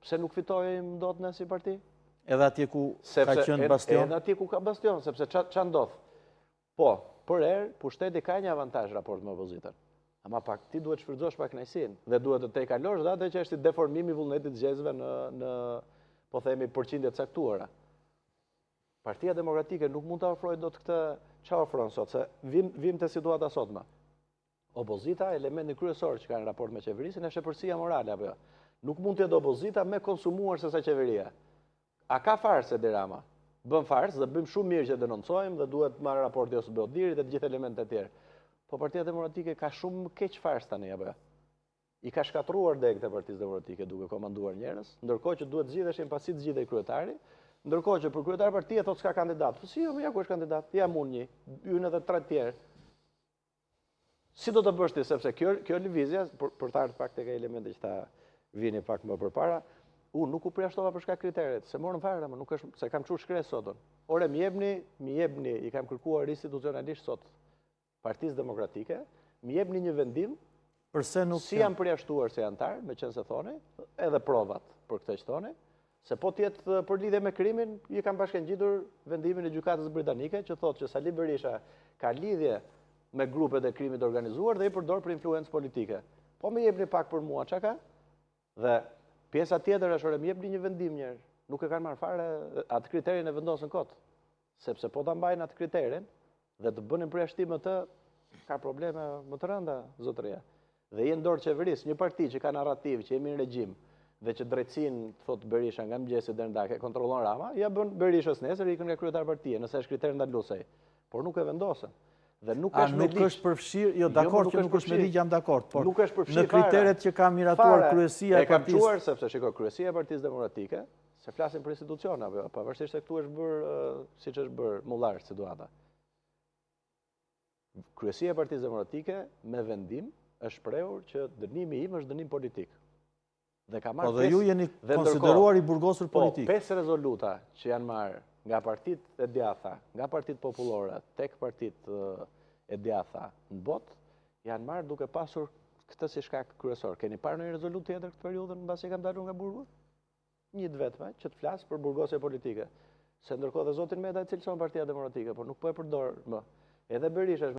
Pse nuk fitojmë dot në si parti? Edhe atje ku ka qenë bastion? Edhe atje ku ka bastion, sepse që ndodh? Po, për erë, pushteti ka një avantazh raport me opozitën. Ama pak, ti duhet shfrytëzosh pak kënaqësinë dhe duhet të tejkalosh dhe atë që është i deformimi i vullnetit të zgjedhësve në po themi përqindje të caktuara. Partia Demokratike nuk mund të ofrojë dot këtë çfarë ofron sot, se vim te situata sotme. Opozita, elementi kryesor që ka në raport me qeverisin, është shepërsia morale apo jo. Nuk mund të jetë opozita me konsumuar se sa qeveria. A ka farsë Edi Rama? Bën farsë dhe bëjmë shumë mirë që denoncojmë dhe duhet marrë raporti ose Beodirit dhe të gjithë elementet e tjerë. Po Partia Demokratike ka shumë keq farsë tani apo jo. I ka shkatruar degët e Partisë Demokratike duke komanduar njerëz, ndërkohë që duhet zgjidheshin pasi të zgjidhej kryetari, ndërkohë që për kryetar partia thotë s'ka kandidat. Po si jo, ja ku është kandidat? Ja mund një, hyn edhe 3 tjerë. Si do të bësh ti, sepse kjo lëvizja, për të ardhur pak tek elementi që ta vini pak më përpara, unë nuk u përjashtova për shkak kriteret, se morën fare, nuk është se kam çu shkres sot. Ore më jepni, i kam kërkuar institucionalisht sot Partisë Demokratike, më jepni një vendim përse nuk si janë përjashtuar se antar, me qenë se thoni, edhe provat për këtë që thoni, se po tjetë për lidhje me krimin, i kam bashkangjitur vendimin e gjykatës britanike që thotë që Sali Berisha ka lidhje me grupet e krimit organizuar dhe i përdor për influencë politike. Po më jepni pak për mua çka ka? Dhe pjesa tjetër është më jepni një vendim njerë. Nuk e kanë marrë fare atë kriterin e vendosën kot. Sepse po ta mbajnë atë kriterin dhe të bënin përjashtim të ka probleme më të rënda zotëria. Dhe jenë dorë qeverisë, një parti që ka narrativ, që jemi në regjim dhe që drejtësinë, thot Berisha nga mëngjesi deri në darkë kontrollon Rama, ja bën Berishës nesër ikën nga kryetar partie, nëse është kriter ndaluesej. Por nuk e vendosën. Dhe nuk është me ligj. Nuk është përfshirë, jo dakord që nuk është me ligj, jam dakord, por nuk është përfshirë në kriteret që ka miratuar kryesia e partisë. E kam çuar sepse shikoj kryesia e Partisë Demokratike, se flasim për institucione apo jo, pavarësisht se këtu është bërë siç është bërë mullar situata. Kryesia e Partisë Demokratike me vendim është shprehur që dënimi im është dënim politik. Dhe ka marrë. Po dhe ju jeni konsideruar i burgosur politik. Po 5 rezoluta që janë marrë nga partitë e djatha, nga partitë popullore, tek partitë e djatha në botë, janë marrë duke pasur këtë si shkak kryesor. Keni parë në një rezolutë tjetër këtë periudhën mbasi kam dalur nga burgu? Një të vetme që të flas për burgosje politike. Se ndërkohë dhe zotin Meta e cilëson Partia Demokratike, por nuk po e përdor më. Edhe Berisha